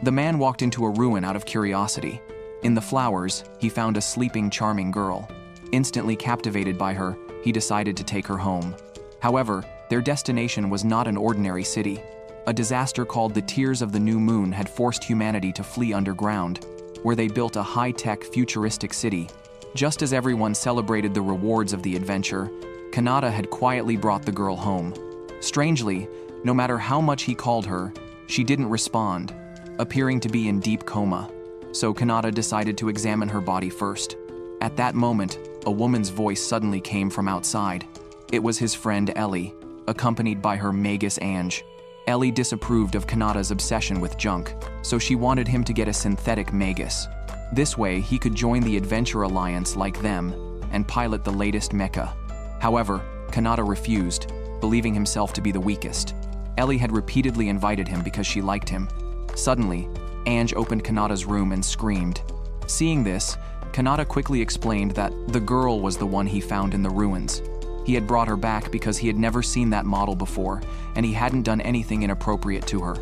The man walked into a ruin out of curiosity. In the flowers, he found a sleeping, charming girl. Instantly captivated by her, he decided to take her home. However, their destination was not an ordinary city. A disaster called the Tears of the New Moon had forced humanity to flee underground, where they built a high-tech, futuristic city. Just as everyone celebrated the rewards of the adventure, Kanata had quietly brought the girl home. Strangely, no matter how much he called her, she didn't respond, appearing to be in deep coma. So Kanata decided to examine her body first. At that moment, a woman's voice suddenly came from outside. It was his friend Ellie, accompanied by her magus Ange. Ellie disapproved of Kanata's obsession with junk, so she wanted him to get a synthetic magus. This way, he could join the Adventure Alliance like them and pilot the latest mecha. However, Kanata refused, believing himself to be the weakest. Ellie had repeatedly invited him because she liked him. Suddenly, Ange opened Kanata's room and screamed. Seeing this, Kanata quickly explained that the girl was the one he found in the ruins. He had brought her back because he had never seen that model before, and he hadn't done anything inappropriate to her.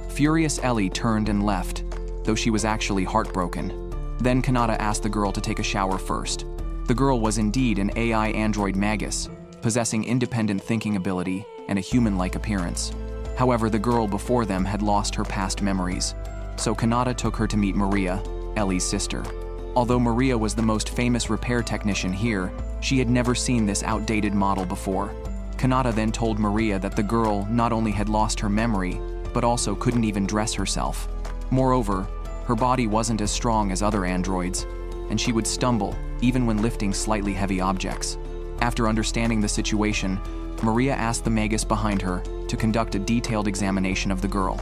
Furious Ellie turned and left, though she was actually heartbroken. Then Kanata asked the girl to take a shower first. The girl was indeed an AI android magus, possessing independent thinking ability and a human-like appearance. However, the girl before them had lost her past memories, so Kanata took her to meet Maria, Ellie's sister. Although Maria was the most famous repair technician here, she had never seen this outdated model before. Kanata then told Maria that the girl not only had lost her memory, but also couldn't even dress herself. Moreover, her body wasn't as strong as other androids, and she would stumble even when lifting slightly heavy objects. After understanding the situation, Maria asked the magus behind her to conduct a detailed examination of the girl.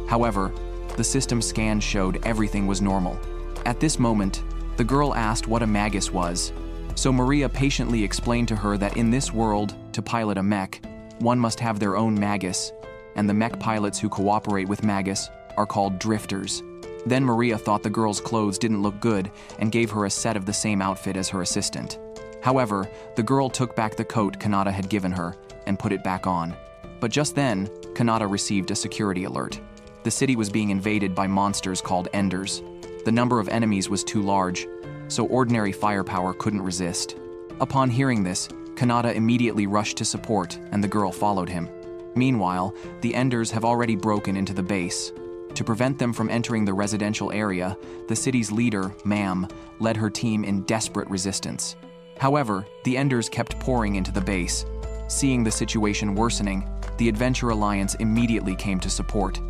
However, the system scan showed everything was normal. At this moment, the girl asked what a magus was, so Maria patiently explained to her that in this world, to pilot a mech, one must have their own magus, and the mech pilots who cooperate with magus are called drifters. Then Maria thought the girl's clothes didn't look good and gave her a set of the same outfit as her assistant. However, the girl took back the coat Kanata had given her and put it back on. But just then, Kanata received a security alert. The city was being invaded by monsters called Enders. The number of enemies was too large, so ordinary firepower couldn't resist. Upon hearing this, Kanata immediately rushed to support, and the girl followed him. Meanwhile, the Enders have already broken into the base. To prevent them from entering the residential area, the city's leader, Mam, led her team in desperate resistance. However, the Enders kept pouring into the base. Seeing the situation worsening, the Adventure Alliance immediately came to support.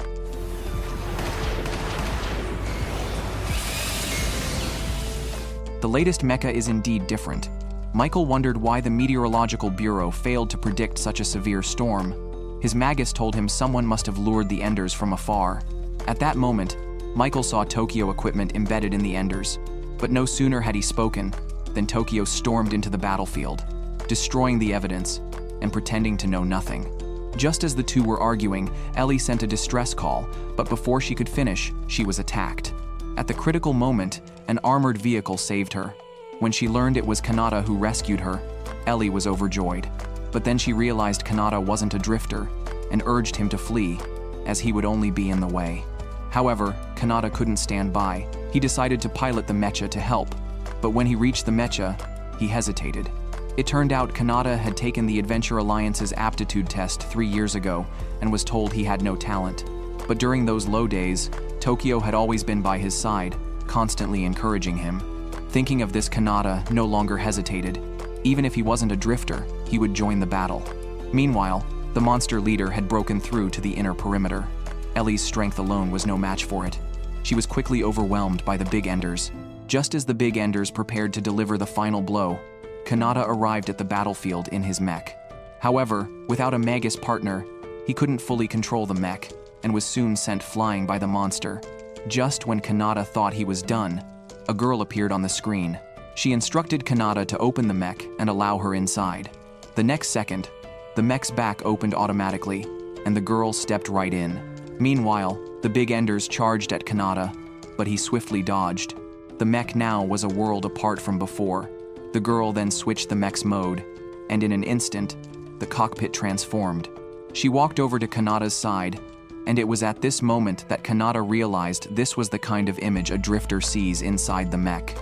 The latest mecha is indeed different. Michael wondered why the Meteorological Bureau failed to predict such a severe storm. His magus told him someone must have lured the Enders from afar. At that moment, Michael saw Tokyo equipment embedded in the Enders, but no sooner had he spoken than Tokyo stormed into the battlefield, destroying the evidence and pretending to know nothing. Just as the two were arguing, Ellie sent a distress call, but before she could finish, she was attacked. At the critical moment, an armored vehicle saved her. When she learned it was Kanata who rescued her, Ellie was overjoyed. But then she realized Kanata wasn't a drifter and urged him to flee, as he would only be in the way. However, Kanata couldn't stand by. He decided to pilot the mecha to help, but when he reached the mecha, he hesitated. It turned out Kanata had taken the Adventure Alliance's aptitude test 3 years ago and was told he had no talent. But during those low days, Tokyo had always been by his side, constantly encouraging him. Thinking of this, Kanata no longer hesitated. Even if he wasn't a drifter, he would join the battle. Meanwhile, the monster leader had broken through to the inner perimeter. Ellie's strength alone was no match for it. She was quickly overwhelmed by the Big Enders. Just as the Big Enders prepared to deliver the final blow, Kanata arrived at the battlefield in his mech. However, without a magus partner, he couldn't fully control the mech and was soon sent flying by the monster. Just when Kanata thought he was done, a girl appeared on the screen. She instructed Kanata to open the mech and allow her inside. The next second, the mech's back opened automatically, and the girl stepped right in. Meanwhile, the Big Enders charged at Kanata, but he swiftly dodged. The mech now was a world apart from before. The girl then switched the mech's mode, and in an instant, the cockpit transformed. She walked over to Kanata's side, And it was at this moment that Kanata realized this was the kind of image a drifter sees inside the mech.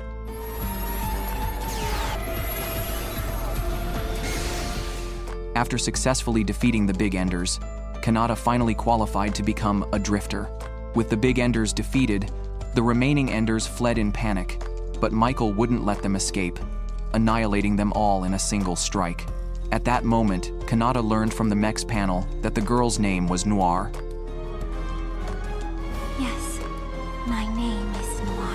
After successfully defeating the Big Enders, Kanata finally qualified to become a drifter. With the Big Enders defeated, the remaining Enders fled in panic, but Michael wouldn't let them escape, annihilating them all in a single strike. At that moment, Kanata learned from the mech's panel that the girl's name was Noir. Yes, my name is Noir.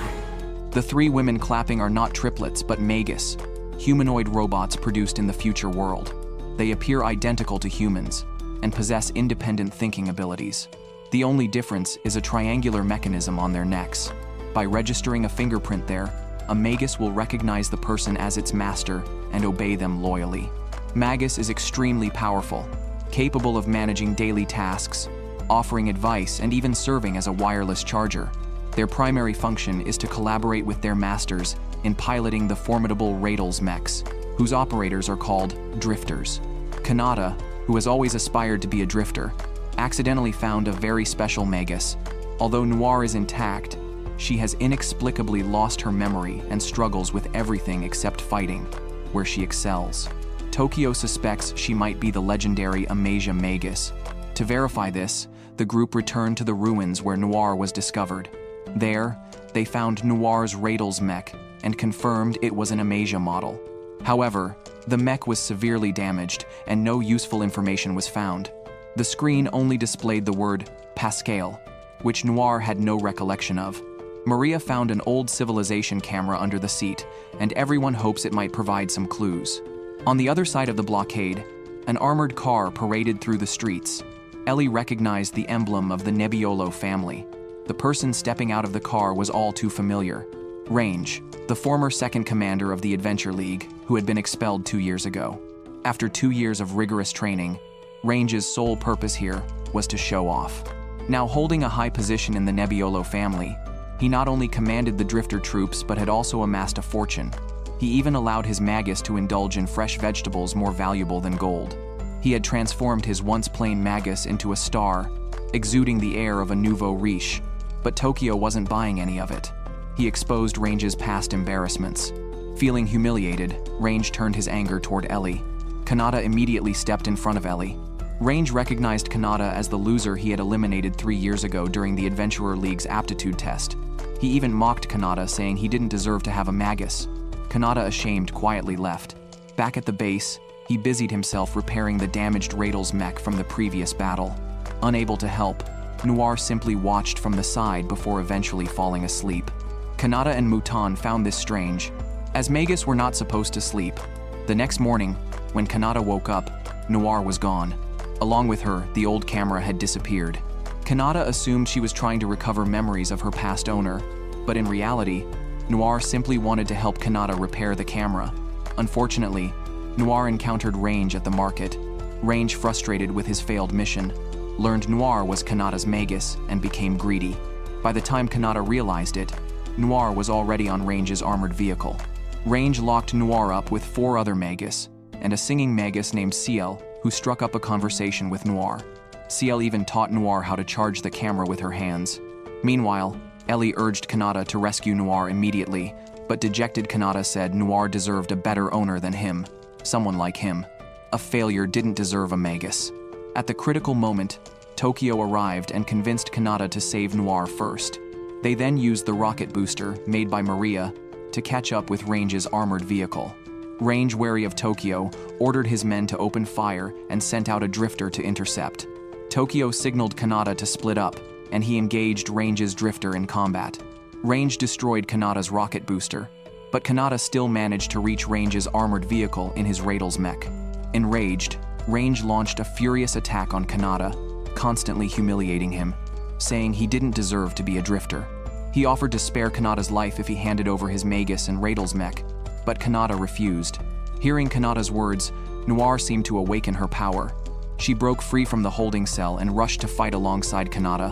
The three women clapping are not triplets but Magus, humanoid robots produced in the future world. They appear identical to humans and possess independent thinking abilities. The only difference is a triangular mechanism on their necks. By registering a fingerprint there, a Magus will recognize the person as its master and obey them loyally. Magus is extremely powerful, capable of managing daily tasks, offering advice, and even serving as a wireless charger. Their primary function is to collaborate with their masters in piloting the formidable Radels mechs, whose operators are called drifters. Kanata, who has always aspired to be a drifter, accidentally found a very special Magus. Although Noir is intact, she has inexplicably lost her memory and struggles with everything except fighting, where she excels. Tokyo suspects she might be the legendary Amasia Magus. To verify this, the group returned to the ruins where Noir was discovered. There, they found Noir's Radels mech and confirmed it was an Amasia model. However, the mech was severely damaged and no useful information was found. The screen only displayed the word Pascal, which Noir had no recollection of. Maria found an old civilization camera under the seat, and everyone hopes it might provide some clues. On the other side of the blockade, an armored car paraded through the streets. Ellie recognized the emblem of the Nebbiolo family. The person stepping out of the car was all too familiar. Range, the former second commander of the Adventure League, who had been expelled 2 years ago. After 2 years of rigorous training, Range's sole purpose here was to show off. Now holding a high position in the Nebbiolo family, he not only commanded the drifter troops but had also amassed a fortune. He even allowed his Magus to indulge in fresh vegetables more valuable than gold. He had transformed his once plain Magus into a star, exuding the air of a nouveau riche, but Tokyo wasn't buying any of it. He exposed Range's past embarrassments. Feeling humiliated, Range turned his anger toward Ellie. Kanata immediately stepped in front of Ellie. Range recognized Kanata as the loser he had eliminated 3 years ago during the Adventurer League's aptitude test. He even mocked Kanata, saying he didn't deserve to have a Magus. Kanata, ashamed, quietly left. Back at the base, he busied himself repairing the damaged Radels mech from the previous battle. Unable to help, Noir simply watched from the side before eventually falling asleep. Kanata and Mouton found this strange, as Magus were not supposed to sleep. The next morning, when Kanata woke up, Noir was gone. Along with her, the old camera had disappeared. Kanata assumed she was trying to recover memories of her past owner, but in reality, Noir simply wanted to help Kanata repair the camera. Unfortunately, Noir encountered Range at the market. Range, frustrated with his failed mission, learned Noir was Kanata's Magus and became greedy. By the time Kanata realized it, Noir was already on Range's armored vehicle. Range locked Noir up with 4 other Magus, and a singing Magus named Ciel, who struck up a conversation with Noir. Ciel even taught Noir how to charge the camera with her hands. Meanwhile, Ellie urged Kanata to rescue Noir immediately, but dejected Kanata said Noir deserved a better owner than him, someone like him. A failure didn't deserve a Magus. At the critical moment, Tokyo arrived and convinced Kanata to save Noir first. They then used the rocket booster, made by Maria, to catch up with Range's armored vehicle. Range, wary of Tokyo, ordered his men to open fire and sent out a drifter to intercept. Tokyo signaled Kanata to split up, and he engaged Range's drifter in combat. Range destroyed Kanata's rocket booster, but Kanata still managed to reach Range's armored vehicle in his Radels mech. Enraged, Range launched a furious attack on Kanata, constantly humiliating him, saying he didn't deserve to be a drifter. He offered to spare Kanata's life if he handed over his Magus and Radels mech, but Kanata refused. Hearing Kanata's words, Noir seemed to awaken her power. She broke free from the holding cell and rushed to fight alongside Kanata.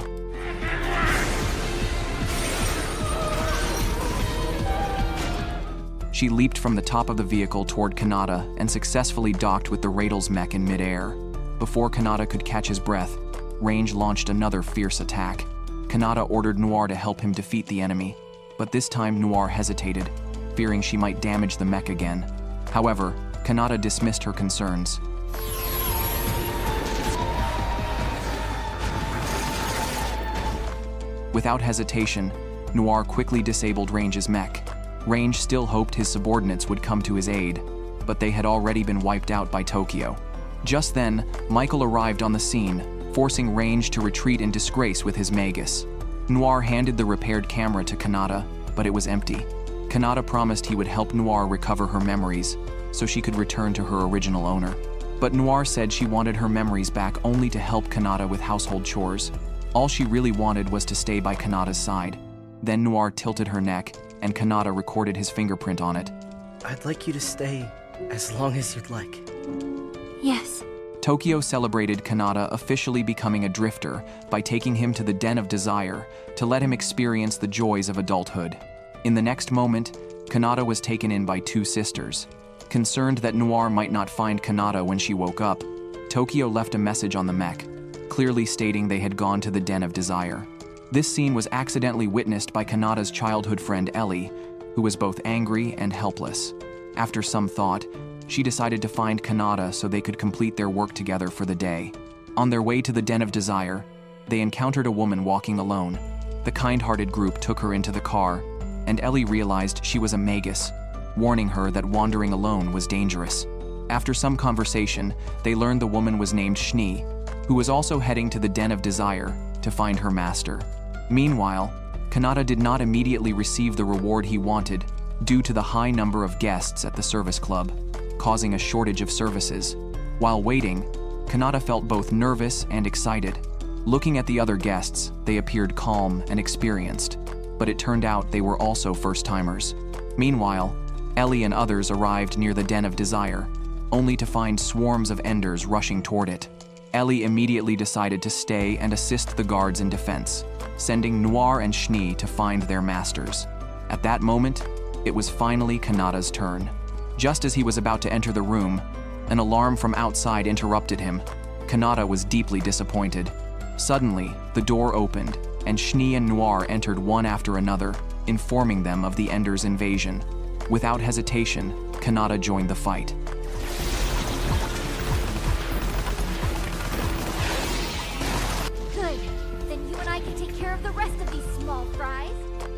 She leaped from the top of the vehicle toward Kanata and successfully docked with the Radels mech in midair. Before Kanata could catch his breath, Range launched another fierce attack. Kanata ordered Noir to help him defeat the enemy, but this time Noir hesitated, fearing she might damage the mech again. However, Kanata dismissed her concerns. Without hesitation, Noir quickly disabled Range's mech. Range still hoped his subordinates would come to his aid, but they had already been wiped out by Tokyo. Just then, Michael arrived on the scene, forcing Range to retreat in disgrace with his Magus. Noir handed the repaired camera to Kanata, but it was empty. Kanata promised he would help Noir recover her memories, so she could return to her original owner. But Noir said she wanted her memories back only to help Kanata with household chores. All she really wanted was to stay by Kanata's side. Then Noir tilted her neck, and Kanata recorded his fingerprint on it. I'd like you to stay as long as you'd like. Yes. Tokyo celebrated Kanata officially becoming a drifter by taking him to the Den of Desire to let him experience the joys of adulthood. In the next moment, Kanata was taken in by two sisters. Concerned that Noir might not find Kanata when she woke up, Tokyo left a message on the mech, clearly stating they had gone to the Den of Desire. This scene was accidentally witnessed by Kanata's childhood friend Ellie, who was both angry and helpless. After some thought, she decided to find Kanata so they could complete their work together for the day. On their way to the Den of Desire, they encountered a woman walking alone. The kind-hearted group took her into the car, and Ellie realized she was a Magus, warning her that wandering alone was dangerous. After some conversation, they learned the woman was named Schnee, who was also heading to the Den of Desire to find her master. Meanwhile, Kanata did not immediately receive the reward he wanted due to the high number of guests at the service club, causing a shortage of services. While waiting, Kanata felt both nervous and excited. Looking at the other guests, they appeared calm and experienced, but it turned out they were also first-timers. Meanwhile, Ellie and others arrived near the Den of Desire, only to find swarms of enders rushing toward it. Ellie immediately decided to stay and assist the guards in defense, sending Noir and Schnee to find their masters. At that moment, it was finally Kanata's turn. Just as he was about to enter the room, an alarm from outside interrupted him. Kanata was deeply disappointed. Suddenly, the door opened, and Schnee and Noir entered one after another, informing them of the Ender's invasion. Without hesitation, Kanata joined the fight. Good. Then you and I can take care of the rest of these small fries.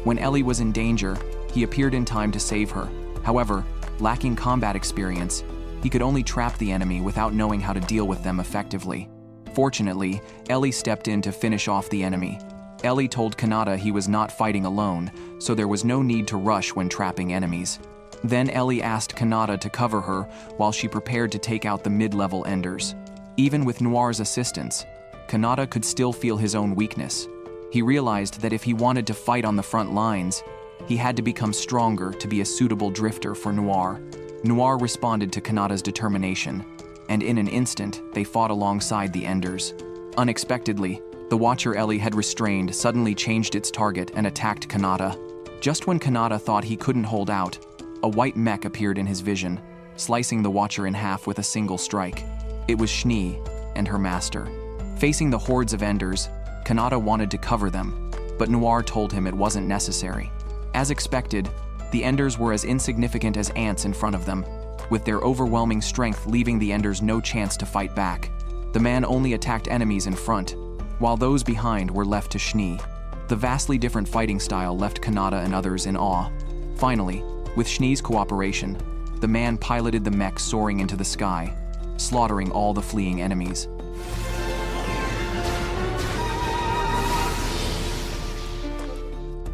When Ellie was in danger, he appeared in time to save her. However, lacking combat experience, he could only trap the enemy without knowing how to deal with them effectively. Fortunately, Ellie stepped in to finish off the enemy. Ellie told Kanata he was not fighting alone, so there was no need to rush when trapping enemies. Then Ellie asked Kanata to cover her while she prepared to take out the mid-level enders. Even with Noir's assistance, Kanata could still feel his own weakness. He realized that if he wanted to fight on the front lines, he had to become stronger to be a suitable drifter for Noir. Noir responded to Kanata's determination, and in an instant, they fought alongside the Enders. Unexpectedly, the Watcher Ellie had restrained suddenly changed its target and attacked Kanata. Just when Kanata thought he couldn't hold out, a white mech appeared in his vision, slicing the Watcher in half with a single strike. It was Schnee and her master. Facing the hordes of Enders, Kanata wanted to cover them, but Noir told him it wasn't necessary. As expected, the Enders were as insignificant as ants in front of them, with their overwhelming strength leaving the Enders no chance to fight back. The man only attacked enemies in front, while those behind were left to Schnee. The vastly different fighting style left Kanata and others in awe. Finally, with Schnee's cooperation, the man piloted the mech soaring into the sky, slaughtering all the fleeing enemies.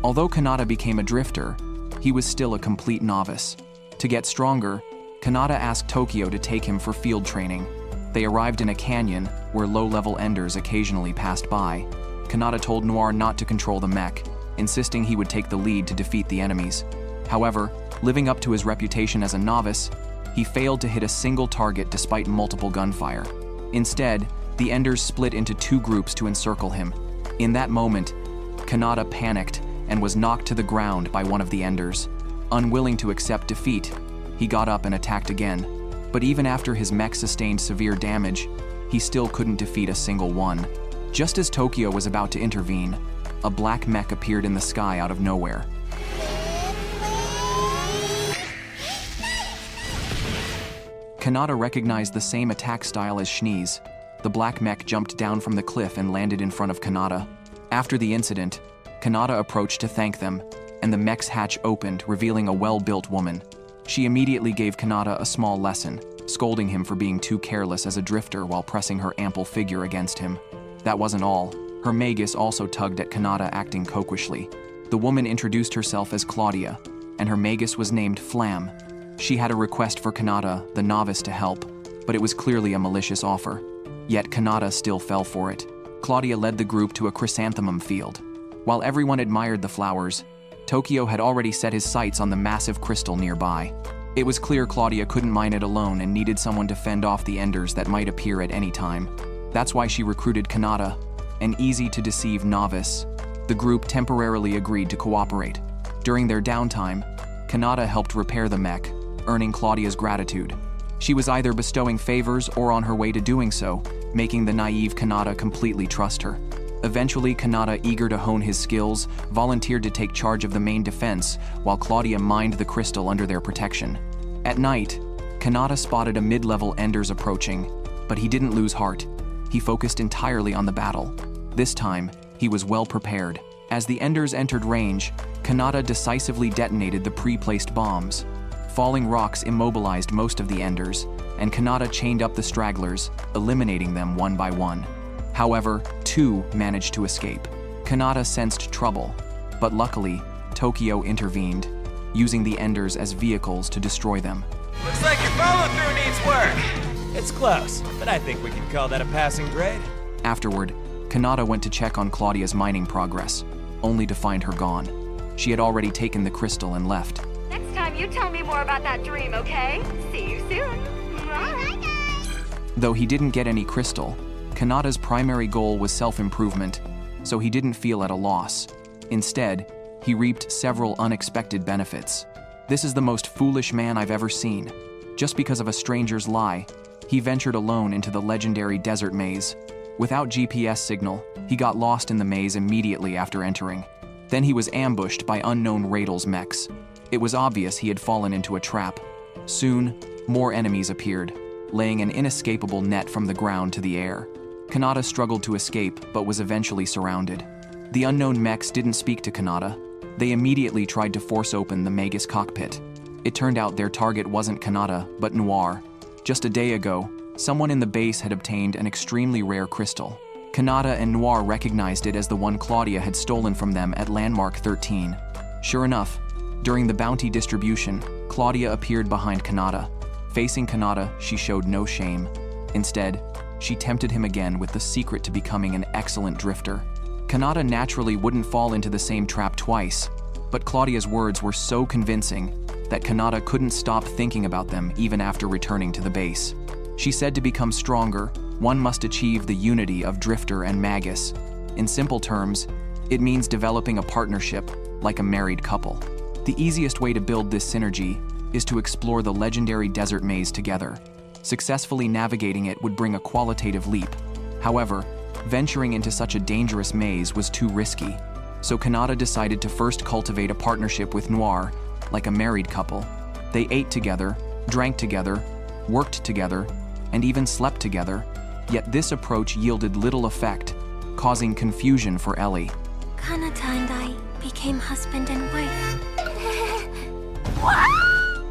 Although Kanata became a drifter, he was still a complete novice. To get stronger, Kanata asked Tokyo to take him for field training. They arrived in a canyon where low-level Enders occasionally passed by. Kanata told Noir not to control the mech, insisting he would take the lead to defeat the enemies. However, living up to his reputation as a novice, he failed to hit a single target despite multiple gunfire. Instead, the Enders split into two groups to encircle him. In that moment, Kanata panicked and was knocked to the ground by one of the Enders. Unwilling to accept defeat, he got up and attacked again. But even after his mech sustained severe damage, he still couldn't defeat a single one. Just as Tokyo was about to intervene, a black mech appeared in the sky out of nowhere. Kanata recognized the same attack style as Shnee's. The black mech jumped down from the cliff and landed in front of Kanata. After the incident, Kanata approached to thank them, and the mech's hatch opened, revealing a well-built woman. She immediately gave Kanata a small lesson, scolding him for being too careless as a drifter while pressing her ample figure against him. That wasn't all. Her magus also tugged at Kanata, acting coquishly. The woman introduced herself as Claudia, and her magus was named Flam. She had a request for Kanata, the novice, to help, but it was clearly a malicious offer. Yet Kanata still fell for it. Claudia led the group to a chrysanthemum field. While everyone admired the flowers, Tokyo had already set his sights on the massive crystal nearby. It was clear Claudia couldn't mine it alone and needed someone to fend off the enders that might appear at any time. That's why she recruited Kanata, an easy-to-deceive novice. The group temporarily agreed to cooperate. During their downtime, Kanata helped repair the mech, earning Claudia's gratitude. She was either bestowing favors or on her way to doing so, making the naive Kanata completely trust her. Eventually, Kanata, eager to hone his skills, volunteered to take charge of the main defense while Claudia mined the crystal under their protection. At night, Kanata spotted a mid-level enders approaching, but he didn't lose heart. He focused entirely on the battle. This time, he was well prepared. As the enders entered range, Kanata decisively detonated the pre-placed bombs. Falling rocks immobilized most of the enders, and Kanata chained up the stragglers, eliminating them one by one. However, 2 managed to escape. Kanata sensed trouble, but luckily, Tokyo intervened, using the enders as vehicles to destroy them. Looks like your follow-through needs work. It's close, but I think we can call that a passing grade. Afterward, Kanata went to check on Claudia's mining progress, only to find her gone. She had already taken the crystal and left. Next time you tell me more about that dream, okay? See you soon. Alright, guys. Though he didn't get any crystal, Kanata's primary goal was self-improvement, so he didn't feel at a loss. Instead, he reaped several unexpected benefits. This is the most foolish man I've ever seen. Just because of a stranger's lie, he ventured alone into the legendary desert maze. Without GPS signal, he got lost in the maze immediately after entering. Then he was ambushed by unknown Radels mechs. It was obvious he had fallen into a trap. Soon, more enemies appeared, laying an inescapable net from the ground to the air. Kanata struggled to escape, but was eventually surrounded. The unknown mechs didn't speak to Kanata. They immediately tried to force open the Magus cockpit. It turned out their target wasn't Kanata, but Noir. Just a day ago, someone in the base had obtained an extremely rare crystal. Kanata and Noir recognized it as the one Claudia had stolen from them at Landmark 13. Sure enough, during the bounty distribution, Claudia appeared behind Kanata. Facing Kanata, she showed no shame. Instead, she tempted him again with the secret to becoming an excellent drifter. Kanata naturally wouldn't fall into the same trap twice, but Claudia's words were so convincing that Kanata couldn't stop thinking about them even after returning to the base. She said to become stronger, one must achieve the unity of drifter and magus. In simple terms, it means developing a partnership like a married couple. The easiest way to build this synergy is to explore the legendary desert maze together. Successfully navigating it would bring a qualitative leap. However, venturing into such a dangerous maze was too risky, so Kanata decided to first cultivate a partnership with Noir, like a married couple. They ate together, drank together, worked together, and even slept together, yet this approach yielded little effect, causing confusion for Ellie. Kanata and I became husband and wife.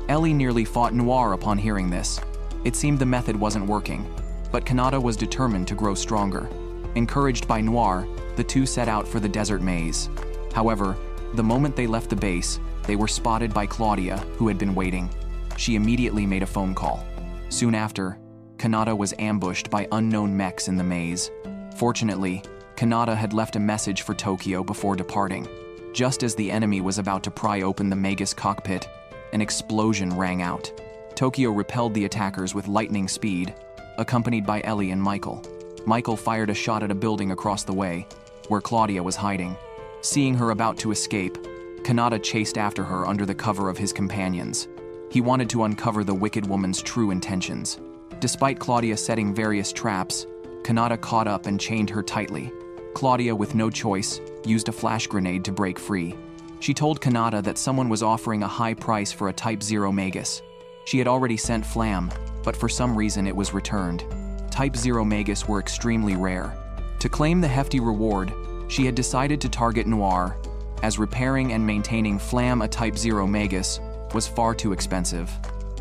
Ellie nearly fought Noir upon hearing this. It seemed the method wasn't working, but Kanata was determined to grow stronger. Encouraged by Noir, the two set out for the desert maze. However, the moment they left the base, they were spotted by Claudia, who had been waiting. She immediately made a phone call. Soon after, Kanata was ambushed by unknown mechs in the maze. Fortunately, Kanata had left a message for Tokyo before departing. Just as the enemy was about to pry open the Magus cockpit, an explosion rang out. Tokyo repelled the attackers with lightning speed, accompanied by Ellie and Michael. Michael fired a shot at a building across the way, where Claudia was hiding. Seeing her about to escape, Kanata chased after her under the cover of his companions. He wanted to uncover the wicked woman's true intentions. Despite Claudia setting various traps, Kanata caught up and chained her tightly. Claudia, with no choice, used a flash grenade to break free. She told Kanata that someone was offering a high price for a Type 0 Magus. She had already sent Flam, but for some reason it was returned. Type 0 Magus were extremely rare. To claim the hefty reward, she had decided to target Noir, as repairing and maintaining Flam, a Type 0 Magus, was far too expensive.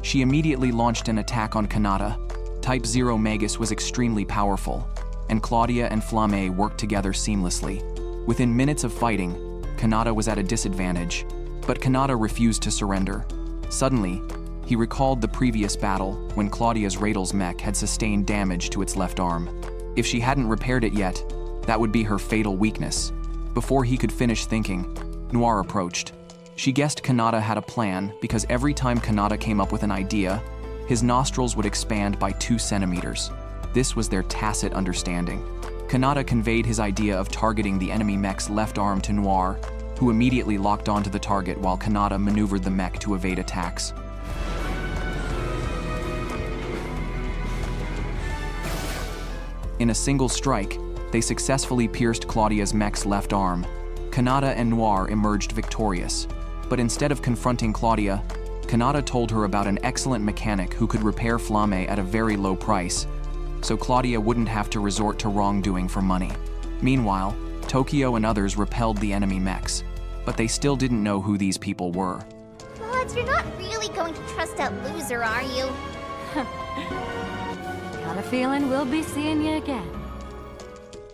She immediately launched an attack on Kanata. Type 0 Magus was extremely powerful, and Claudia and Flamme worked together seamlessly. Within minutes of fighting, Kanata was at a disadvantage, but Kanata refused to surrender. Suddenly, he recalled the previous battle when Claudia's Radel's mech had sustained damage to its left arm. If she hadn't repaired it yet, that would be her fatal weakness. Before he could finish thinking, Noir approached. She guessed Kanata had a plan because every time Kanata came up with an idea, his nostrils would expand by 2 centimeters. This was their tacit understanding. Kanata conveyed his idea of targeting the enemy mech's left arm to Noir, who immediately locked onto the target while Kanata maneuvered the mech to evade attacks. In a single strike, they successfully pierced Claudia's mech's left arm. Kanata and Noir emerged victorious, but instead of confronting Claudia, Kanata told her about an excellent mechanic who could repair Flamme at a very low price, so Claudia wouldn't have to resort to wrongdoing for money. Meanwhile, Tokyo and others repelled the enemy mechs, but they still didn't know who these people were. But you're not really going to trust that loser, are you? Got a feeling we'll be seeing you again.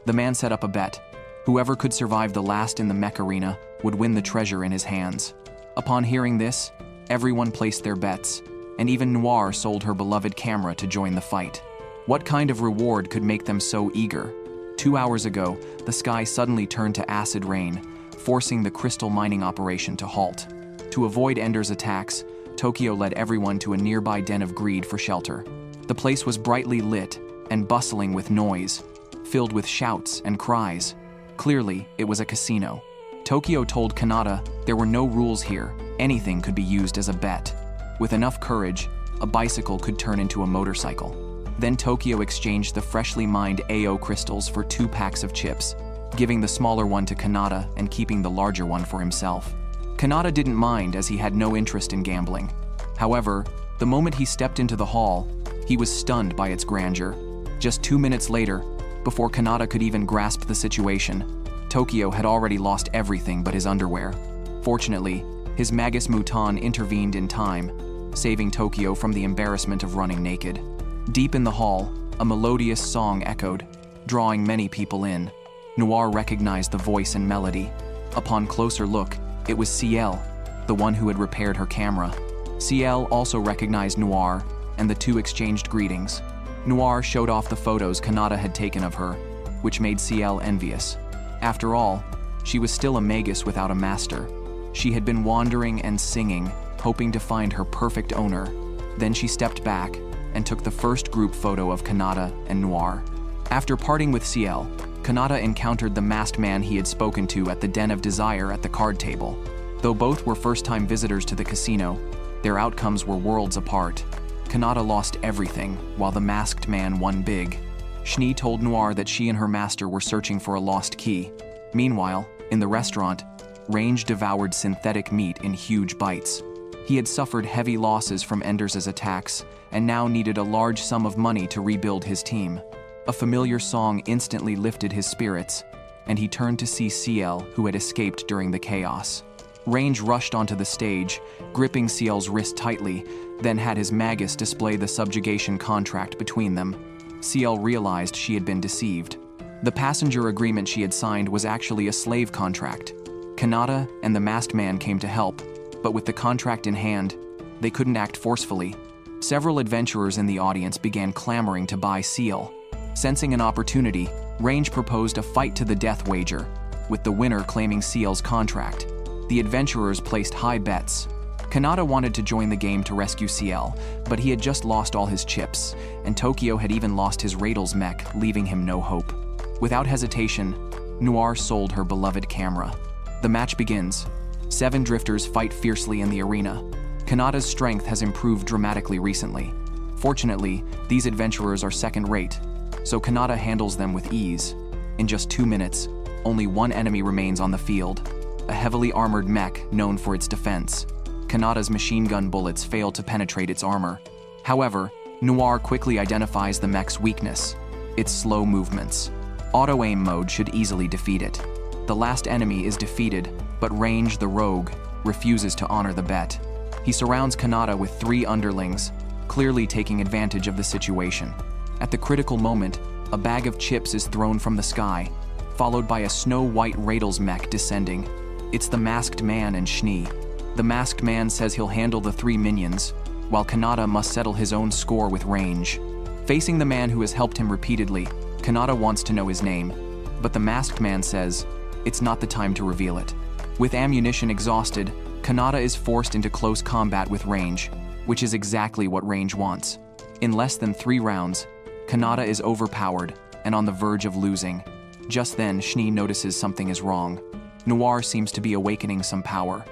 The man set up a bet. Whoever could survive the last in the mech arena would win the treasure in his hands. Upon hearing this, everyone placed their bets, and even Noir sold her beloved camera to join the fight. What kind of reward could make them so eager? 2 hours ago, the sky suddenly turned to acid rain, forcing the crystal mining operation to halt. To avoid Ender's attacks, Tokyo led everyone to a nearby den of greed for shelter. The place was brightly lit and bustling with noise, filled with shouts and cries. Clearly, it was a casino. Tokyo told Kanata there were no rules here, anything could be used as a bet. With enough courage, a bicycle could turn into a motorcycle. Then Tokyo exchanged the freshly mined AO crystals for 2 packs of chips, giving the smaller one to Kanata and keeping the larger one for himself. Kanata didn't mind as he had no interest in gambling. However, the moment he stepped into the hall, he was stunned by its grandeur. Just 2 minutes later, before Kanata could even grasp the situation, Tokyo had already lost everything but his underwear. Fortunately, his Magus Mouton intervened in time, saving Tokyo from the embarrassment of running naked. Deep in the hall, a melodious song echoed, drawing many people in. Noir recognized the voice and melody. Upon closer look, it was Ciel, the one who had repaired her camera. Ciel also recognized Noir, and the two exchanged greetings. Noir showed off the photos Kanata had taken of her, which made Ciel envious. After all, she was still a magus without a master. She had been wandering and singing, hoping to find her perfect owner. Then she stepped back and took the first group photo of Kanata and Noir. After parting with Ciel, Kanata encountered the masked man he had spoken to at the Den of Desire at the card table. Though both were first-time visitors to the casino, their outcomes were worlds apart. Kanata lost everything, while the masked man won big. Schnee told Noir that she and her master were searching for a lost key. Meanwhile, in the restaurant, Range devoured synthetic meat in huge bites. He had suffered heavy losses from Ender's attacks and now needed a large sum of money to rebuild his team. A familiar song instantly lifted his spirits, and he turned to see Ciel, who had escaped during the chaos. Range rushed onto the stage, gripping Ciel's wrist tightly, then had his magus display the subjugation contract between them. Ciel realized she had been deceived. The passenger agreement she had signed was actually a slave contract. Kanata and the masked man came to help, but with the contract in hand, they couldn't act forcefully. Several adventurers in the audience began clamoring to buy Ciel. Sensing an opportunity, Range proposed a fight to the death wager, with the winner claiming Ciel's contract. The adventurers placed high bets. Kanata wanted to join the game to rescue Ciel, but he had just lost all his chips, and Tokyo had even lost his Radel's mech, leaving him no hope. Without hesitation, Noir sold her beloved camera. The match begins. 7 drifters fight fiercely in the arena. Kanata's strength has improved dramatically recently. Fortunately, these adventurers are second-rate. so Kanata handles them with ease. In just 2 minutes, only one enemy remains on the field, a heavily armored mech known for its defense. Kanata's machine gun bullets fail to penetrate its armor. However, Noir quickly identifies the mech's weakness: its slow movements. Auto-aim mode should easily defeat it. The last enemy is defeated, but Range, the rogue, refuses to honor the bet. He surrounds Kanata with 3 underlings, clearly taking advantage of the situation. At the critical moment, a bag of chips is thrown from the sky, followed by a snow-white Radels mech descending. It's the masked man and Schnee. The masked man says he'll handle the 3 minions, while Kanata must settle his own score with Range. Facing the man who has helped him repeatedly, Kanata wants to know his name, but the masked man says it's not the time to reveal it. With ammunition exhausted, Kanata is forced into close combat with Range, which is exactly what Range wants. In less than 3 rounds, Kanata is overpowered and on the verge of losing. Just then, Schnee notices something is wrong. Noir seems to be awakening some power.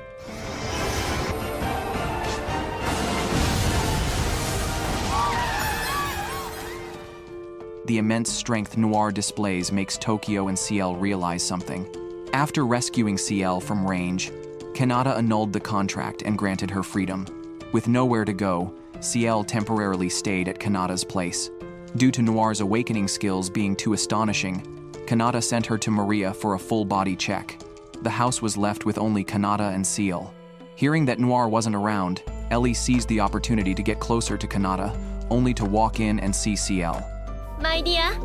The immense strength Noir displays makes Tokyo and CL realize something. After rescuing CL from Range, Kanata annulled the contract and granted her freedom. With nowhere to go, CL temporarily stayed at Kanata's place. Due to Noir's awakening skills being too astonishing, Kanata sent her to Maria for a full-body check. The house was left with only Kanata and CL. Hearing that Noir wasn't around, Ellie seized the opportunity to get closer to Kanata, only to walk in and see CL. My dear.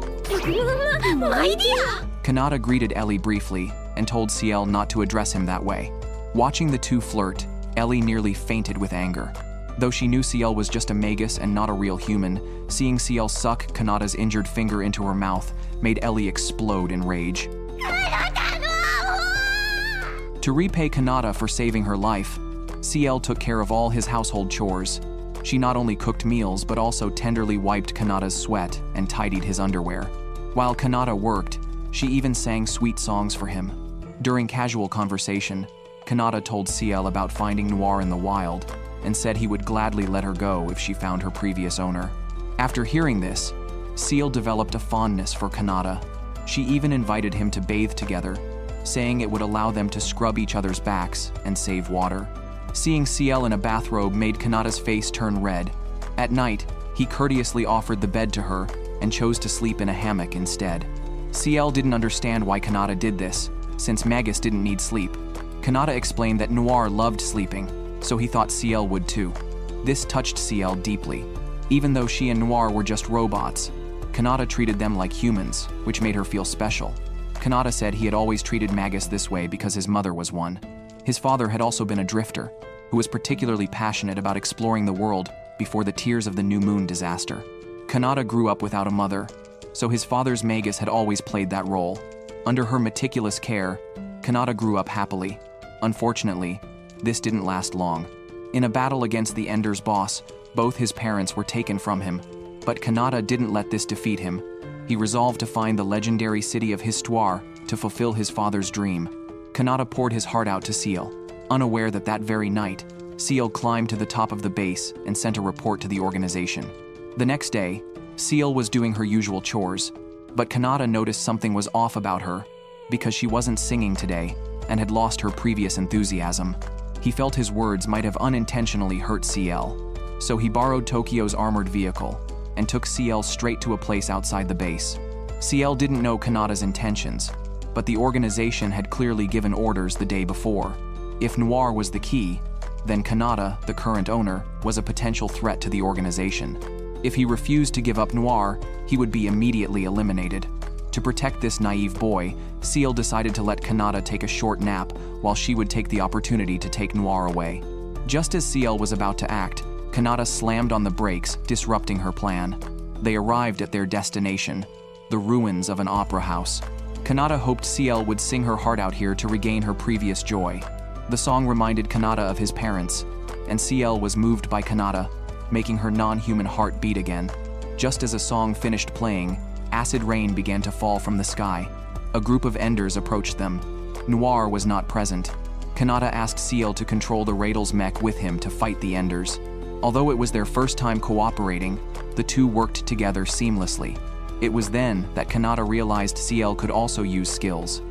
My dear. Kanata greeted Ellie briefly and told CL not to address him that way. Watching the two flirt, Ellie nearly fainted with anger. Though she knew CL was just a magus and not a real human, seeing CL suck Kanata's injured finger into her mouth made Ellie explode in rage. To repay Kanata for saving her life, CL took care of all his household chores. She not only cooked meals but also tenderly wiped Kanata's sweat and tidied his underwear. While Kanata worked, she even sang sweet songs for him. During casual conversation, Kanata told CL about finding Noir in the wild and said he would gladly let her go if she found her previous owner. After hearing this, CL developed a fondness for Kanata. She even invited him to bathe together, saying it would allow them to scrub each other's backs and save water. Seeing CL in a bathrobe made Kanata's face turn red. At night, he courteously offered the bed to her and chose to sleep in a hammock instead. CL didn't understand why Kanata did this, since Magus didn't need sleep. Kanata explained that Noir loved sleeping, so he thought CL would too. This touched CL deeply. Even though she and Noir were just robots, Kanata treated them like humans, which made her feel special. Kanata said he had always treated Magus this way because his mother was one. His father had also been a drifter, who was particularly passionate about exploring the world before the Tears of the New Moon disaster. Kanata grew up without a mother, so his father's Magus had always played that role. Under her meticulous care, Kanata grew up happily. Unfortunately, this didn't last long. In a battle against the Ender's boss, both his parents were taken from him, but Kanata didn't let this defeat him. He resolved to find the legendary city of Histoire to fulfill his father's dream. Kanata poured his heart out to CL, unaware that that very night, CL climbed to the top of the base and sent a report to the organization. The next day, CL was doing her usual chores, but Kanata noticed something was off about her because she wasn't singing today and had lost her previous enthusiasm. He felt his words might have unintentionally hurt CL, so he borrowed Tokyo's armored vehicle and took CL straight to a place outside the base. CL didn't know Kanata's intentions, but the organization had clearly given orders the day before. If Noir was the key, then Kanata, the current owner, was a potential threat to the organization. If he refused to give up Noir, he would be immediately eliminated. To protect this naive boy, CL decided to let Kanata take a short nap while she would take the opportunity to take Noir away. Just as CL was about to act, Kanata slammed on the brakes, disrupting her plan. They arrived at their destination, the ruins of an opera house. Kanata hoped CL would sing her heart out here to regain her previous joy. The song reminded Kanata of his parents, and CL was moved by Kanata, making her non-human heart beat again. Just as a song finished playing, acid rain began to fall from the sky. A group of Enders approached them. Noir was not present. Kanata asked CL to control the Radels mech with him to fight the Enders. Although it was their first time cooperating, the two worked together seamlessly. It was then that Kanata realized CL could also use skills.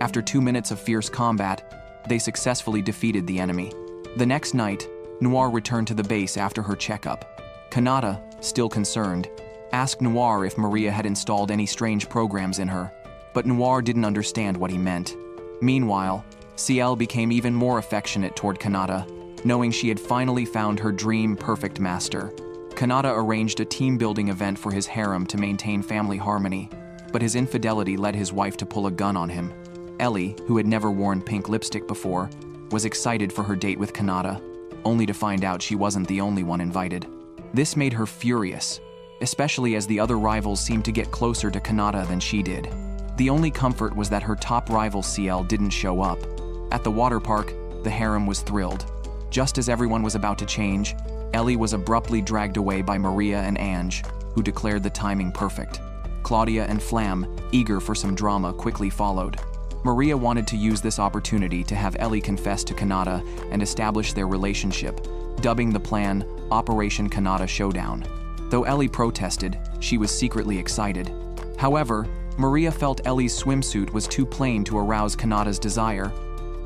After 2 minutes of fierce combat, they successfully defeated the enemy. The next night, Noir returned to the base after her checkup. Kanata, still concerned, asked Noir if Maria had installed any strange programs in her, but Noir didn't understand what he meant. Meanwhile, CL became even more affectionate toward Kanata, knowing she had finally found her dream perfect master. Kanata arranged a team-building event for his harem to maintain family harmony, but his infidelity led his wife to pull a gun on him. Ellie, who had never worn pink lipstick before, was excited for her date with Kanata, only to find out she wasn't the only one invited. This made her furious, especially as the other rivals seemed to get closer to Kanata than she did. The only comfort was that her top rival CL didn't show up. At the water park, the harem was thrilled. Just as everyone was about to change, Ellie was abruptly dragged away by Maria and Ange, who declared the timing perfect. Claudia and Flam, eager for some drama, quickly followed. Maria wanted to use this opportunity to have Ellie confess to Kanata and establish their relationship, dubbing the plan Operation Kanata Showdown. Though Ellie protested, she was secretly excited. However, Maria felt Ellie's swimsuit was too plain to arouse Kanata's desire,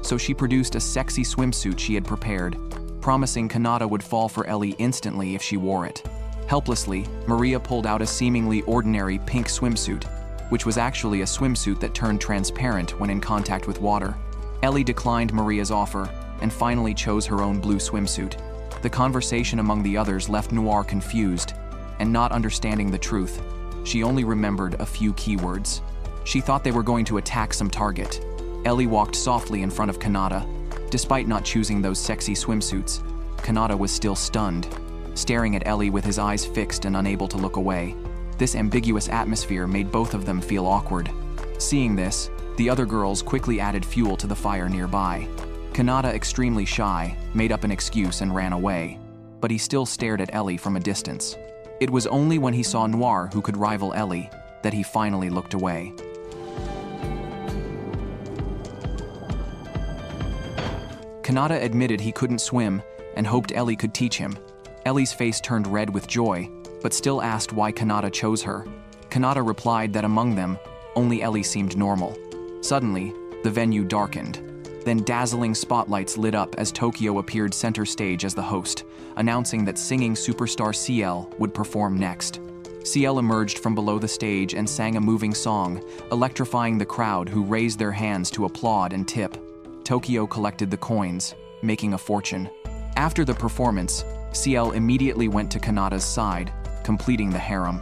so she produced a sexy swimsuit she had prepared, promising Kanata would fall for Ellie instantly if she wore it. Helplessly, Maria pulled out a seemingly ordinary pink swimsuit, which was actually a swimsuit that turned transparent when in contact with water. Ellie declined Maria's offer and finally chose her own blue swimsuit. The conversation among the others left Noir confused, and not understanding the truth. She only remembered a few keywords. She thought they were going to attack some target. Ellie walked softly in front of Kanata. Despite not choosing those sexy swimsuits, Kanata was still stunned, staring at Ellie with his eyes fixed and unable to look away. This ambiguous atmosphere made both of them feel awkward. Seeing this, the other girls quickly added fuel to the fire nearby. Kanata, extremely shy, made up an excuse and ran away, but he still stared at Ellie from a distance. It was only when he saw Noir, who could rival Ellie, that he finally looked away. Kanata admitted he couldn't swim and hoped Ellie could teach him. Ellie's face turned red with joy, but still asked why Kanata chose her. Kanata replied that among them, only Ellie seemed normal. Suddenly, the venue darkened. Then dazzling spotlights lit up as Tokyo appeared center stage as the host, announcing that singing superstar CL would perform next. CL emerged from below the stage and sang a moving song, electrifying the crowd who raised their hands to applaud and tip. Tokyo collected the coins, making a fortune. After the performance, CL immediately went to Kanata's side, completing the harem.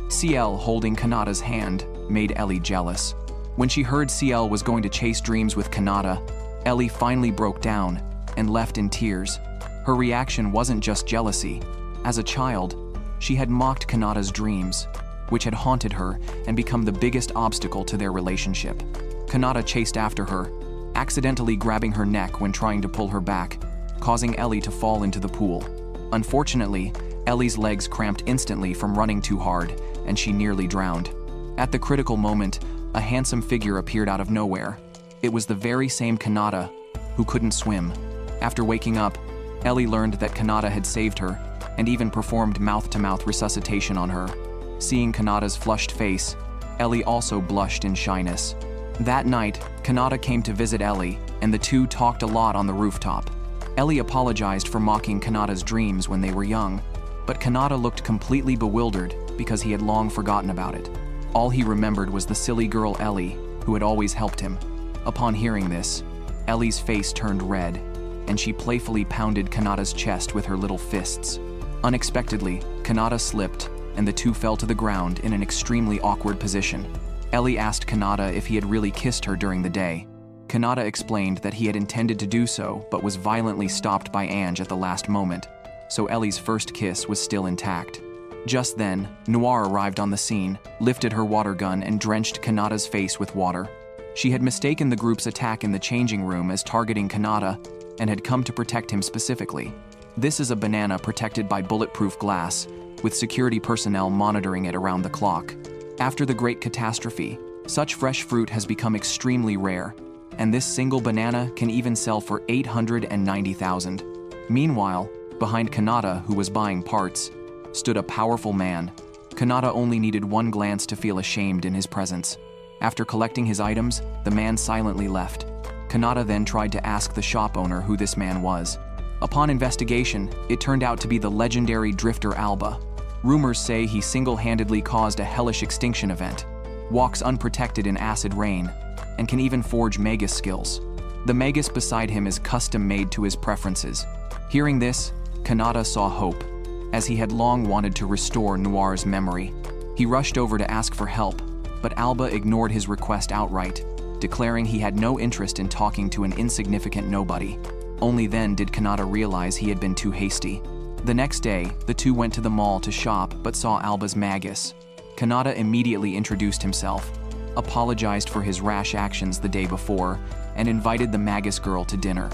CL holding Kanata's hand made Ellie jealous. When she heard CL was going to chase dreams with Kanata, Ellie finally broke down and left in tears. Her reaction wasn't just jealousy. As a child, she had mocked Kanata's dreams, which had haunted her and become the biggest obstacle to their relationship. Kanata chased after her, accidentally grabbing her neck when trying to pull her back, causing Ellie to fall into the pool. Unfortunately, Ellie's legs cramped instantly from running too hard, and she nearly drowned. At the critical moment, a handsome figure appeared out of nowhere. It was the very same Kanata, who couldn't swim. After waking up, Ellie learned that Kanata had saved her, and even performed mouth-to-mouth resuscitation on her. Seeing Kanata's flushed face, Ellie also blushed in shyness. That night, Kanata came to visit Ellie, and the two talked a lot on the rooftop. Ellie apologized for mocking Kanata's dreams when they were young, but Kanata looked completely bewildered because he had long forgotten about it. All he remembered was the silly girl Ellie, who had always helped him. Upon hearing this, Ellie's face turned red, and she playfully pounded Kanata's chest with her little fists. Unexpectedly, Kanata slipped, and the two fell to the ground in an extremely awkward position. Ellie asked Kanata if he had really kissed her during the day. Kanata explained that he had intended to do so, but was violently stopped by Ange at the last moment, so Ellie's first kiss was still intact. Just then, Noir arrived on the scene, lifted her water gun, and drenched Kanata's face with water. She had mistaken the group's attack in the changing room as targeting Kanata, and had come to protect him specifically. This is a banana protected by bulletproof glass, with security personnel monitoring it around the clock. After the Great Catastrophe, such fresh fruit has become extremely rare, and this single banana can even sell for 890,000. Meanwhile, behind Kanata, who was buying parts, stood a powerful man. Kanata only needed one glance to feel ashamed in his presence. After collecting his items, the man silently left. Kanata then tried to ask the shop owner who this man was. Upon investigation, it turned out to be the legendary drifter Alba. Rumors say he single-handedly caused a hellish extinction event, walks unprotected in acid rain, and can even forge magus skills. The magus beside him is custom-made to his preferences. Hearing this, Kanata saw hope, as he had long wanted to restore Noir's memory. He rushed over to ask for help, but Alba ignored his request outright, declaring he had no interest in talking to an insignificant nobody. Only then did Kanata realize he had been too hasty. The next day, the two went to the mall to shop but saw Alba's magus. Kanata immediately introduced himself, apologized for his rash actions the day before, and invited the magus girl to dinner.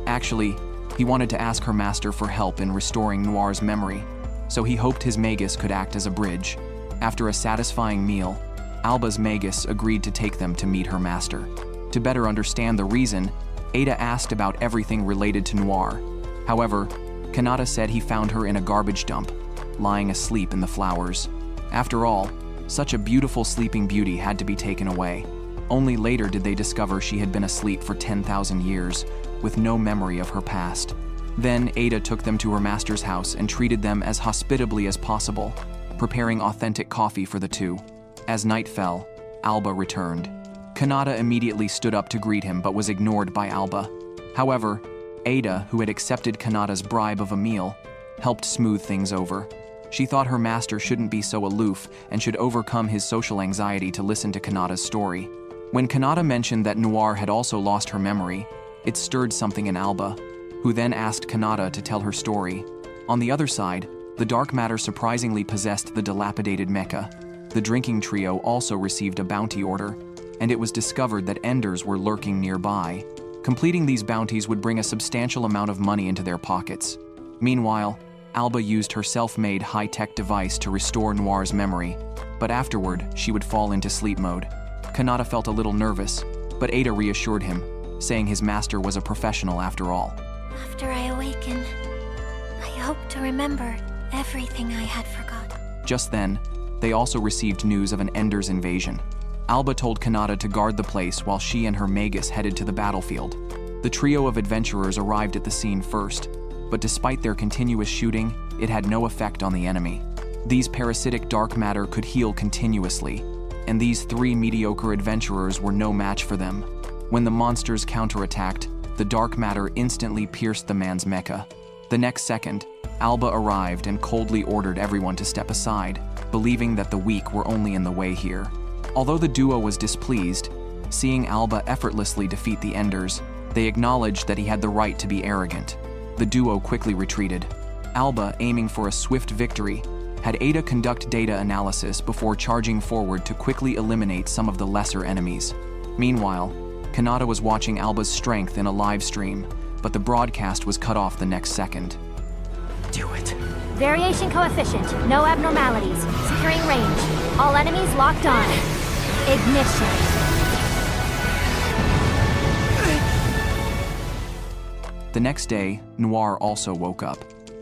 Actually, he wanted to ask her master for help in restoring Noir's memory, so he hoped his magus could act as a bridge. After a satisfying meal, Alba's magus agreed to take them to meet her master. To better understand the reason, Ada asked about everything related to Noir. However, Kanata said he found her in a garbage dump, lying asleep in the flowers. After all, such a beautiful sleeping beauty had to be taken away. Only later did they discover she had been asleep for 10,000 years, with no memory of her past. Then Ada took them to her master's house and treated them as hospitably as possible, preparing authentic coffee for the two. As night fell, Alba returned. Kanata immediately stood up to greet him but was ignored by Alba. However, Ada, who had accepted Kanata's bribe of a meal, helped smooth things over. She thought her master shouldn't be so aloof and should overcome his social anxiety to listen to Kanata's story. When Kanata mentioned that Noir had also lost her memory, it stirred something in Alba, who then asked Kanata to tell her story. On the other side, the dark matter surprisingly possessed the dilapidated mecha. The drinking trio also received a bounty order, and it was discovered that enders were lurking nearby. Completing these bounties would bring a substantial amount of money into their pockets. Meanwhile, Alba used her self-made high-tech device to restore Noir's memory, but afterward, she would fall into sleep mode. Kanata felt a little nervous, but Ada reassured him, saying his master was a professional after all. After I awaken, I hope to remember everything I had forgotten. Just then, they also received news of an Ender's invasion. Alba told Kanata to guard the place while she and her magus headed to the battlefield. The trio of adventurers arrived at the scene first, but despite their continuous shooting, it had no effect on the enemy. These parasitic dark matter could heal continuously, and these three mediocre adventurers were no match for them. When the monsters counterattacked, the dark matter instantly pierced the man's mecha. The next second, Alba arrived and coldly ordered everyone to step aside, believing that the weak were only in the way here. Although the duo was displeased, seeing Alba effortlessly defeat the Enders, they acknowledged that he had the right to be arrogant. The duo quickly retreated. Alba, aiming for a swift victory, had Ada conduct data analysis before charging forward to quickly eliminate some of the lesser enemies. Meanwhile, Kanata was watching Alba's strength in a live stream, but the broadcast was cut off the next second. Do it. Variation coefficient, no abnormalities. Securing range. All enemies locked on. Ignition. The next day, Noir also woke up.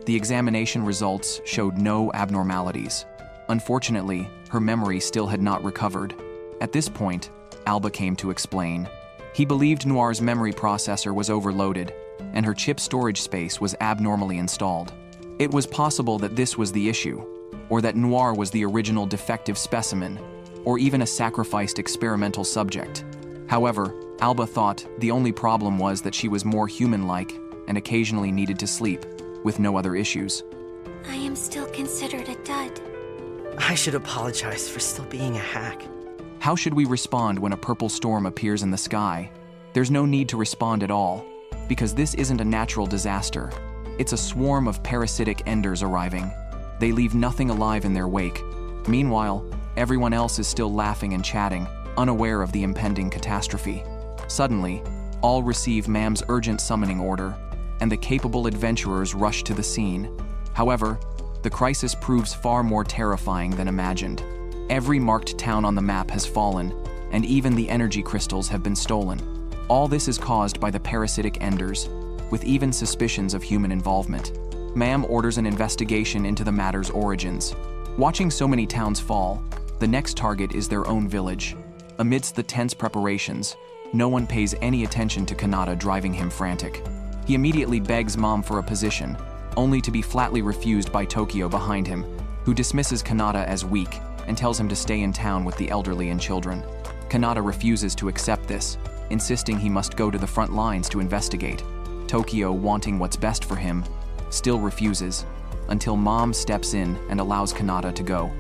The examination results showed no abnormalities. Unfortunately, her memory still had not recovered. At this point, Alba came to explain. He believed Noir's memory processor was overloaded, and her chip storage space was abnormally installed. It was possible that this was the issue, or that Noir was the original defective specimen, or even a sacrificed experimental subject. However, Alba thought the only problem was that she was more human-like and occasionally needed to sleep, with no other issues. I am still considered a dud. I should apologize for still being a hack. How should we respond when a purple storm appears in the sky? There's no need to respond at all, because this isn't a natural disaster. It's a swarm of parasitic enders arriving. They leave nothing alive in their wake. Meanwhile, everyone else is still laughing and chatting, unaware of the impending catastrophe. Suddenly, all receive Ma'am's urgent summoning order, and the capable adventurers rush to the scene. However, the crisis proves far more terrifying than imagined. Every marked town on the map has fallen, and even the energy crystals have been stolen. All this is caused by the parasitic Enders, with even suspicions of human involvement. Ma'am orders an investigation into the matter's origins. Watching so many towns fall, the next target is their own village. Amidst the tense preparations, no one pays any attention to Kanata driving him frantic. He immediately begs Mom for a position, only to be flatly refused by Tokyo behind him, who dismisses Kanata as weak and tells him to stay in town with the elderly and children. Kanata refuses to accept this, insisting he must go to the front lines to investigate. Tokyo, wanting what's best for him, still refuses, until Mom steps in and allows Kanata to go.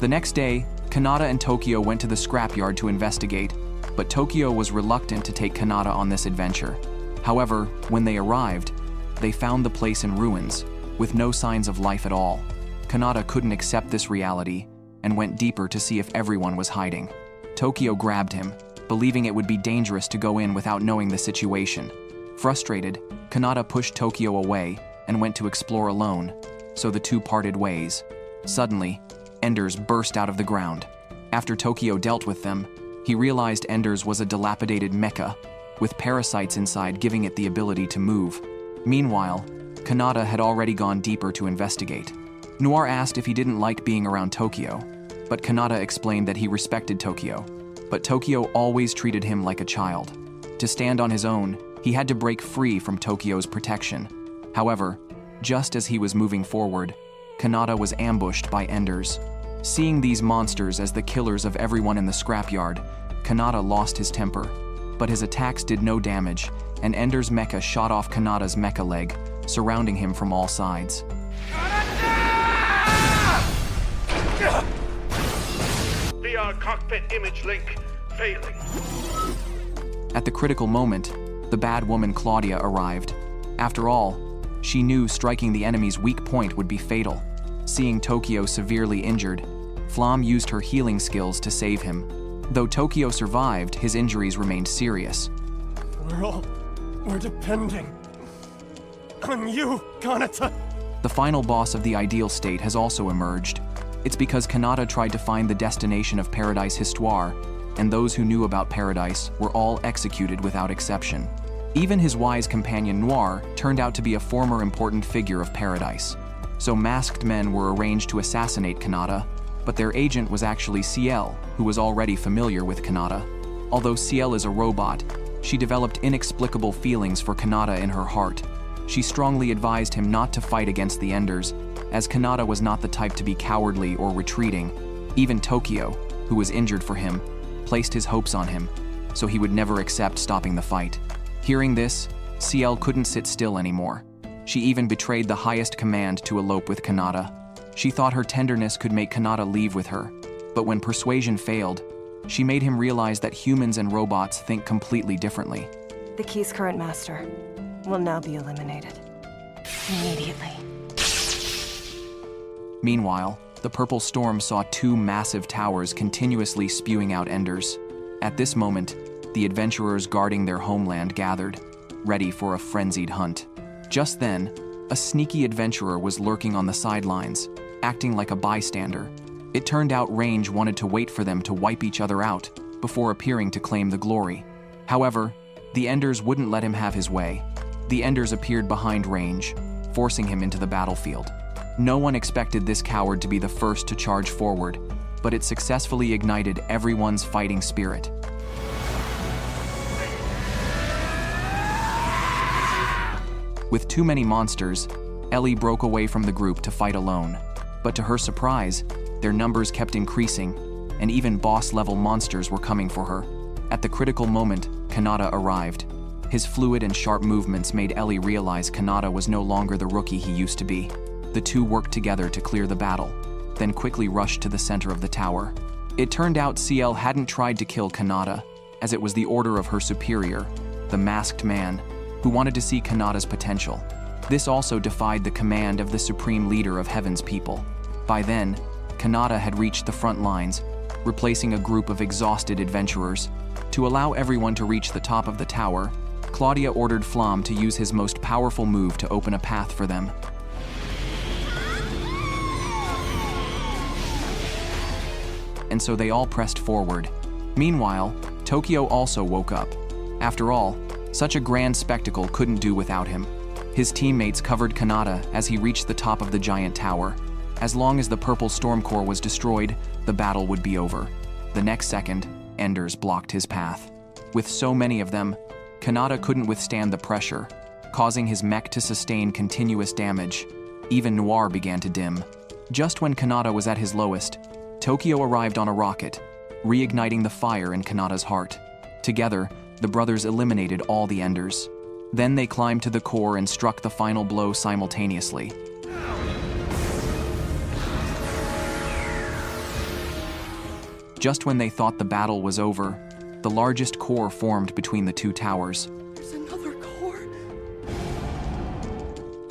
The next day, Kanata and Tokyo went to the scrapyard to investigate, but Tokyo was reluctant to take Kanata on this adventure. However, when they arrived, they found the place in ruins, with no signs of life at all. Kanata couldn't accept this reality and went deeper to see if everyone was hiding. Tokyo grabbed him, believing it would be dangerous to go in without knowing the situation. Frustrated, Kanata pushed Tokyo away and went to explore alone, so the two parted ways. Suddenly, Enders burst out of the ground. After Tokyo dealt with them, he realized Enders was a dilapidated mecha, with parasites inside giving it the ability to move. Meanwhile, Kanata had already gone deeper to investigate. Noir asked if he didn't like being around Tokyo, but Kanata explained that he respected Tokyo, but Tokyo always treated him like a child. To stand on his own, he had to break free from Tokyo's protection. However, just as he was moving forward, Kanata was ambushed by Enders. Seeing these monsters as the killers of everyone in the scrapyard, Kanata lost his temper. But his attacks did no damage, and Enders' mecha shot off Kanata's mecha leg, surrounding him from all sides. VR cockpit image link failing. At the critical moment, the bad woman Claudia arrived. After all, she knew striking the enemy's weak point would be fatal. Seeing Tokyo severely injured, Flam used her healing skills to save him. Though Tokyo survived, his injuries remained serious. We're depending on you, Kanata. The final boss of the ideal state has also emerged. It's because Kanata tried to find the destination of Paradise Histoire, and those who knew about Paradise were all executed without exception. Even his wise companion Noir turned out to be a former important figure of Paradise. So masked men were arranged to assassinate Kanata, but their agent was actually Ciel, who was already familiar with Kanata. Although Ciel is a robot, she developed inexplicable feelings for Kanata in her heart. She strongly advised him not to fight against the Enders, as Kanata was not the type to be cowardly or retreating. Even Tokyo, who was injured for him, placed his hopes on him, so he would never accept stopping the fight. Hearing this, Ciel couldn't sit still anymore. She even betrayed the highest command to elope with Kanata. She thought her tenderness could make Kanata leave with her, but when persuasion failed, she made him realize that humans and robots think completely differently. The key's current master will now be eliminated. Immediately. Meanwhile, the Purple Storm saw two massive towers continuously spewing out Enders. At this moment, the adventurers guarding their homeland gathered, ready for a frenzied hunt. Just then, a sneaky adventurer was lurking on the sidelines, acting like a bystander. It turned out Range wanted to wait for them to wipe each other out before appearing to claim the glory. However, the Enders wouldn't let him have his way. The Enders appeared behind Range, forcing him into the battlefield. No one expected this coward to be the first to charge forward, but it successfully ignited everyone's fighting spirit. With too many monsters, Ellie broke away from the group to fight alone. But to her surprise, their numbers kept increasing, and even boss-level monsters were coming for her. At the critical moment, Kanata arrived. His fluid and sharp movements made Ellie realize Kanata was no longer the rookie he used to be. The two worked together to clear the battle, then quickly rushed to the center of the tower. It turned out Ciel hadn't tried to kill Kanata, as it was the order of her superior, the masked man, who wanted to see Kanata's potential. This also defied the command of the supreme leader of Heaven's people. By then, Kanata had reached the front lines, replacing a group of exhausted adventurers. To allow everyone to reach the top of the tower, Claudia ordered Flam to use his most powerful move to open a path for them. and so they all pressed forward. Meanwhile, Tokyo also woke up. After all, such a grand spectacle couldn't do without him. His teammates covered Kanata as he reached the top of the giant tower. As long as the purple storm core was destroyed, the battle would be over. The next second, enders blocked his path. With so many of them, Kanata couldn't withstand the pressure, causing his mech to sustain continuous damage. Even Noir began to dim. Just when Kanata was at his lowest, Tokyo arrived on a rocket, reigniting the fire in Kanata's heart. Together, the brothers eliminated all the enders. Then they climbed to the core and struck the final blow simultaneously. Just when they thought the battle was over, the largest core formed between the two towers. There's another core?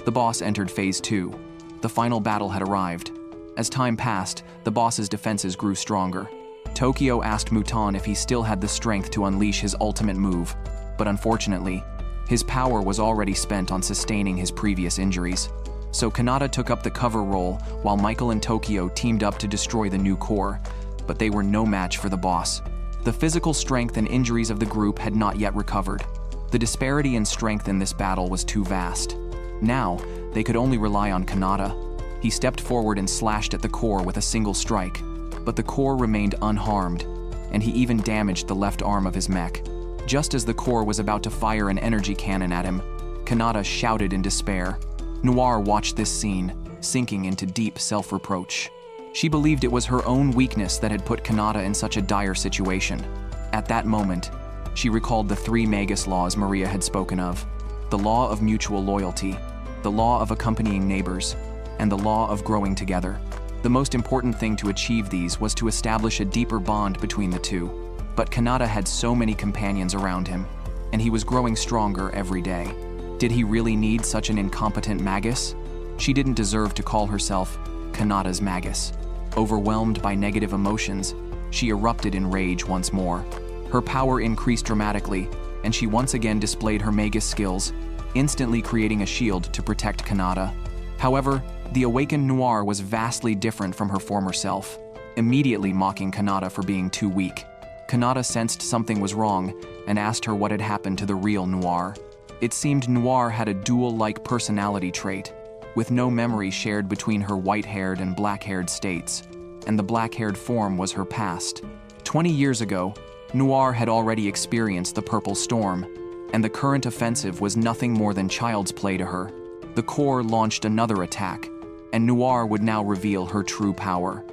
The boss entered Phase 2. The final battle had arrived. As time passed, the boss's defenses grew stronger. Tokyo asked Muton if he still had the strength to unleash his ultimate move, but unfortunately, his power was already spent on sustaining his previous injuries. So Kanata took up the cover role while Michael and Tokyo teamed up to destroy the new core, but they were no match for the boss. The physical strength and injuries of the group had not yet recovered. The disparity in strength in this battle was too vast. Now, they could only rely on Kanata. He stepped forward and slashed at the core with a single strike, but the core remained unharmed, and he even damaged the left arm of his mech. Just as the core was about to fire an energy cannon at him, Kanata shouted in despair. Noir watched this scene, sinking into deep self-reproach. She believed it was her own weakness that had put Kanata in such a dire situation. At that moment, she recalled the 3 Magus laws Maria had spoken of: the law of mutual loyalty, the law of accompanying neighbors, and the law of growing together. The most important thing to achieve these was to establish a deeper bond between the two. But Kanata had so many companions around him, and he was growing stronger every day. Did he really need such an incompetent Magus? She didn't deserve to call herself Kanata's Magus. Overwhelmed by negative emotions, she erupted in rage once more. Her power increased dramatically, and she once again displayed her Magus skills, instantly creating a shield to protect Kanata. However, the awakened Noir was vastly different from her former self, immediately mocking Kanata for being too weak. Kanata sensed something was wrong and asked her what had happened to the real Noir. It seemed Noir had a dual-like personality trait, with no memory shared between her white-haired and black-haired states, and the black-haired form was her past. 20 years ago, Noir had already experienced the Purple Storm, and the current offensive was nothing more than child's play to her. The core launched another attack, and Noir would now reveal her true power.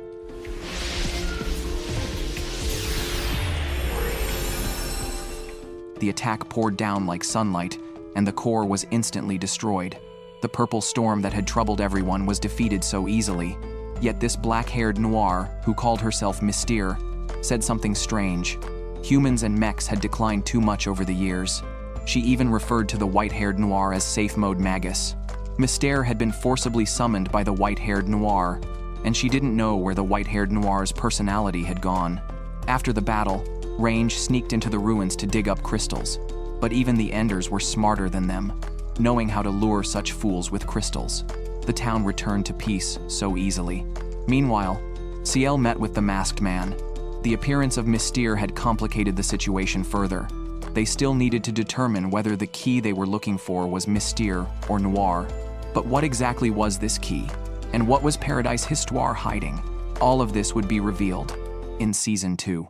The attack poured down like sunlight, and the core was instantly destroyed. The purple storm that had troubled everyone was defeated so easily. Yet this black-haired Noir, who called herself Mystere, said something strange. Humans and mechs had declined too much over the years. She even referred to the white-haired Noir as safe-mode Magus. Mystere had been forcibly summoned by the white-haired Noir, and she didn't know where the white-haired Noir's personality had gone. After the battle, Range sneaked into the ruins to dig up crystals, but even the Enders were smarter than them, knowing how to lure such fools with crystals. The town returned to peace so easily. Meanwhile, Ciel met with the masked man. The appearance of Mystere had complicated the situation further. They still needed to determine whether the key they were looking for was Mystere or Noir. But what exactly was this key? And what was Paradise Histoire hiding? All of this would be revealed in Season 2.